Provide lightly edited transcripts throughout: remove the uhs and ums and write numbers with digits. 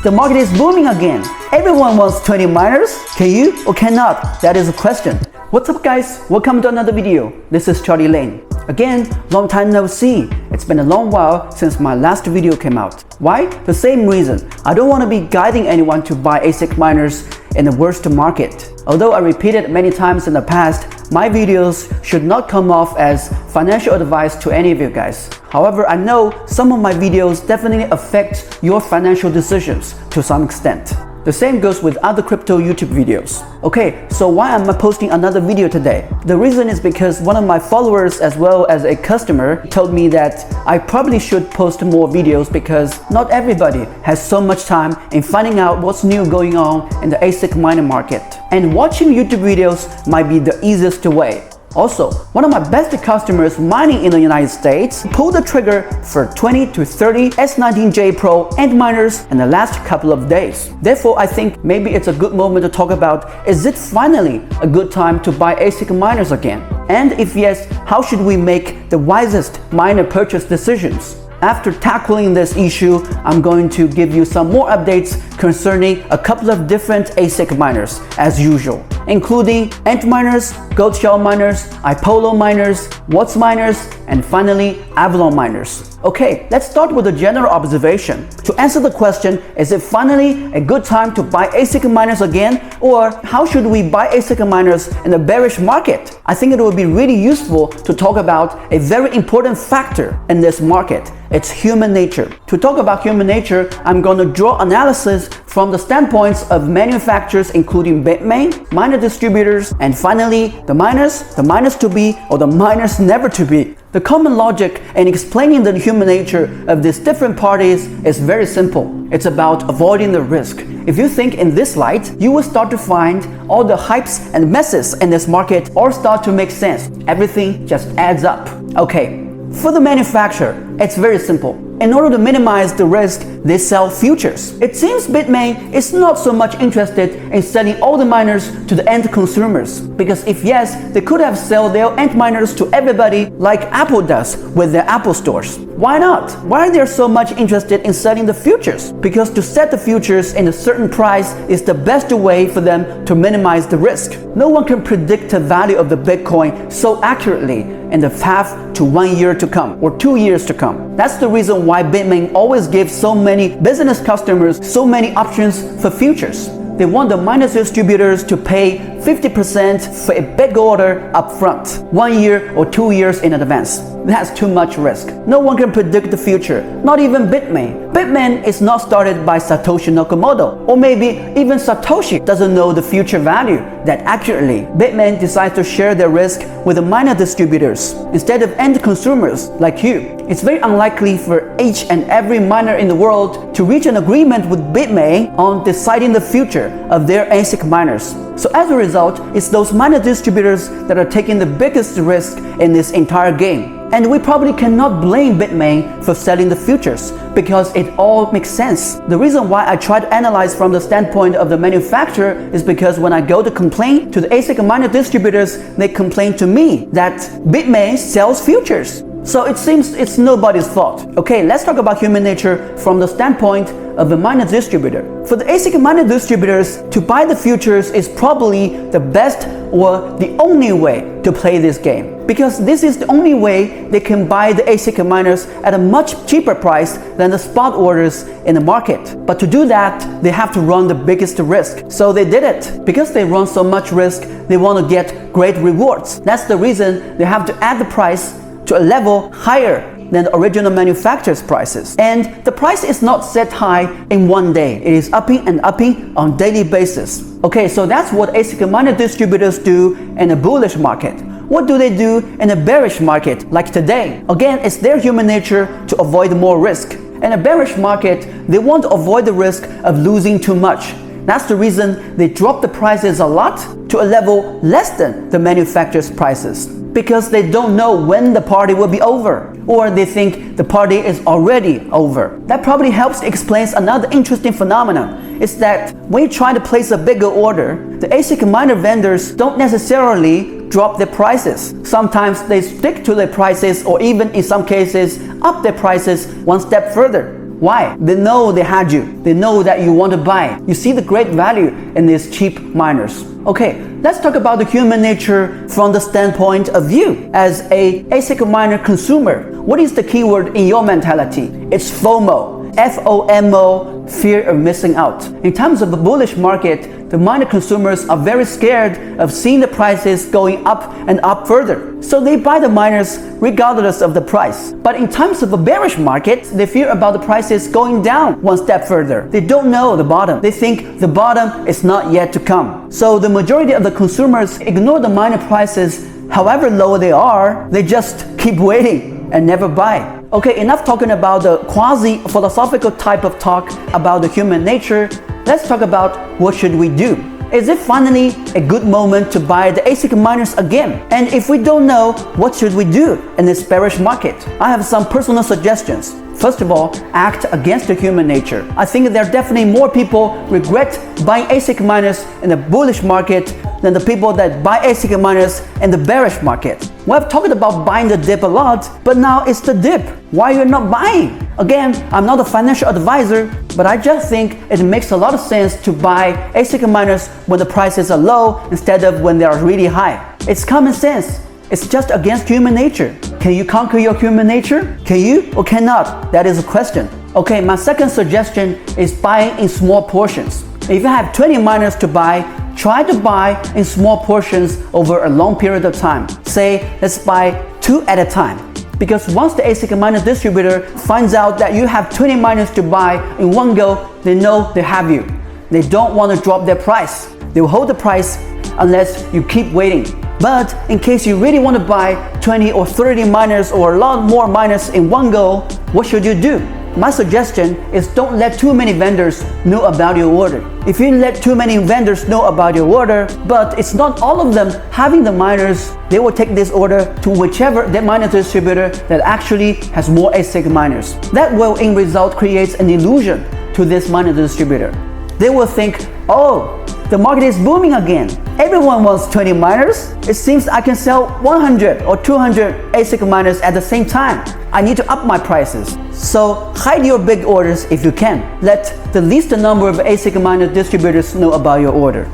The market is booming again. Everyone wants 20 miners. Can you or cannot? That is the question. What's up guys? Welcome to another video. This is Charlie Lane. Again, long time no see. It's been a long while since my last video came out. Why? The same reason. I don't want to be guiding anyone to buy ASIC miners in the worst market. Although I repeated many times in the past, my videos should not come off as financial advice to any of you guys. However, I know some of my videos definitely affect your financial decisions to some extent. The same goes with other crypto YouTube videos. Okay, so why am I posting another video today? The reason is because one of my followers as well as a customer told me that I probably should post more videos because not everybody has so much time in finding out what's new going on in the ASIC miner market. And watching YouTube videos might be the easiest way. Also, one of my best customers mining in the United States pulled the trigger for 20 to 30 S19J Pro Antminers in the last couple of days. Therefore, I think maybe it's a good moment to talk about, is it finally a good time to buy ASIC miners again? And if yes, how should we make the wisest miner purchase decisions? After tackling this issue, I'm going to give you some more updates concerning a couple of different ASIC miners as usual, including Antminers, Gold Shell miners, iPolo miners, Watts miners, and finally Avalon miners. Okay, let's start with a general observation. To answer the question, is it finally a good time to buy ASIC miners again, or how should we buy ASIC miners in a bearish market? I think it would be really useful to talk about a very important factor in this market. It's human nature. To talk about human nature, I'm going to draw analysis from the standpoints of manufacturers including Bitmain, miner distributors, and finally the miners to be or the miners never to be. The common logic in explaining the human nature of these different parties is very simple. It's about avoiding the risk. If you think in this light, you will start to find all the hypes and messes in this market all start to make sense. Everything just adds up. Okay. For the manufacturer, it's very simple. In order to minimize the risk, they sell futures. It seems Bitmain is not so much interested in selling all the miners to the end consumers, because if yes, they could have sold their antminers to everybody like Apple does with their Apple stores. Why not? Why are they so much interested in selling the futures? Because to set the futures in a certain price is the best way for them to minimize the risk. No one can predict the value of the Bitcoin so accurately in the path to 1 year to come or 2 years to come. That's the reason why Bitmain always gives so many business customers so many options for futures. They want the miner distributors to pay 50% for a big order up front, 1 year or 2 years in advance. That's too much risk. No one can predict the future, not even Bitmain. Bitmain is not started by Satoshi Nakamoto, or maybe even Satoshi doesn't know the future value that accurately. Bitmain decides to share their risk with the miner distributors instead of end consumers like you. It's very unlikely for each and every miner in the world to reach an agreement with Bitmain on deciding the future of their ASIC miners. So as a result, it's those miner distributors that are taking the biggest risk in this entire game. And we probably cannot blame Bitmain for selling the futures because it all makes sense. The reason why I try to analyze from the standpoint of the manufacturer is because when I go to complain to the ASIC miner distributors, they complain to me that Bitmain sells futures. So it seems it's nobody's fault. Okay, let's talk about human nature from the standpoint of the miner distributor. For the ASIC miner distributors, to buy the futures is probably the best or the only way to play this game, because this is the only way they can buy the ASIC miners at a much cheaper price than the spot orders in the market. But to do that, they have to run the biggest risk. So they did it. Because they run so much risk, they want to get great rewards. That's the reason they have to add the price to a level higher than the original manufacturer's prices. And the price is not set high in one day. It is upping and upping on daily basis. Okay, so that's what ASIC miner distributors do in a bullish market. What do they do in a bearish market like today? Again, it's their human nature to avoid more risk. In a bearish market, they want to avoid the risk of losing too much. That's the reason they drop the prices a lot to a level less than the manufacturer's prices, because they don't know when the party will be over, or they think the party is already over. That probably helps to explain another interesting phenomenon. It's that when you try to place a bigger order, the ASIC miner vendors don't necessarily drop their prices. Sometimes they stick to their prices, or even in some cases up their prices one step further. Why? They know they had you. They know that you want to buy. You see the great value in these cheap miners. Okay, let's talk about the human nature from the standpoint of you as a ASIC miner consumer. What is the keyword in your mentality? It's FOMO. FOMO, fear of missing out. In times of a bullish market, the miner consumers are very scared of seeing the prices going up and up further. So they buy the miners regardless of the price. But in times of a bearish market, they fear about the prices going down one step further. They don't know the bottom. They think the bottom is not yet to come. So the majority of the consumers ignore the miner prices however low they are. They just keep waiting and never buy. Okay, enough talking about the quasi-philosophical type of talk about the human nature. Let's talk about what should we do. Is it finally a good moment to buy the ASIC miners again? And if we don't know, what should we do in this bearish market? I have some personal suggestions. First of all, act against the human nature. I think there are definitely more people regret buying ASIC miners in the bullish market than the people that buy ASIC miners in the bearish market. We have talked about buying the dip a lot, but now it's the dip. Why you're not buying? Again, I'm not a financial advisor, but I just think it makes a lot of sense to buy ASIC miners when the prices are low instead of when they are really high. It's common sense. It's just against human nature. Can you conquer your human nature? Can you or cannot? That is a question. Okay, my second suggestion is buying in small portions. If you have 20 miners to buy, try to buy in small portions over a long period of time. Say, let's buy 2 at a time. Because once the ASIC miner distributor finds out that you have 20 miners to buy in one go, they know they have you. They don't want to drop their price. They will hold the price unless you keep waiting. But in case you really want to buy 20 or 30 miners or a lot more miners in one go, what should you do? My suggestion is don't let too many vendors know about your order. If you let too many vendors know about your order, but it's not all of them having the miners, they will take this order to whichever the miner distributor that actually has more ASIC miners. That will in result creates an illusion to this miner distributor. They will think, oh, the market is booming again. Everyone wants 20 miners. It seems I can sell 100 or 200 ASIC miners at the same time. I need to up my prices. So hide your big orders if you can. Let the least number of ASIC miner distributors know about your order.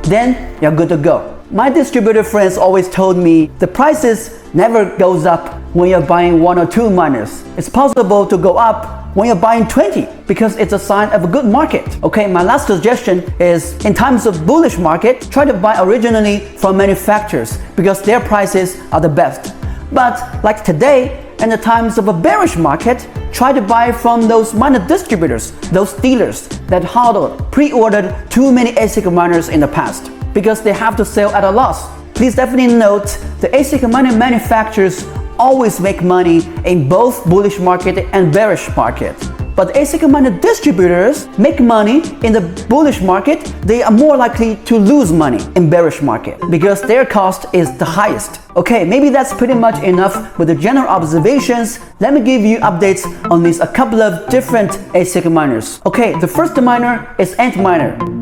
Then you're good to go. My distributor friends always told me the prices never goes up when you're buying 1 or 2 miners. It's possible to go up when you're buying 20 because it's a sign of a good market. Okay, my last suggestion is in times of bullish market, try to buy originally from manufacturers because their prices are the best. But like today, in the times of a bearish market, try to buy from those miner distributors, those dealers that pre-ordered too many ASIC miners in the past because they have to sell at a loss. Please definitely note the ASIC miner manufacturers always make money in both bullish market and bearish market. But ASIC miner distributors make money in the bullish market. They are more likely to lose money in bearish market because their cost is the highest. Okay, maybe that's pretty much enough with the general observations. Let me give you updates on a couple of different ASIC miners. Okay, the first miner is Antminer.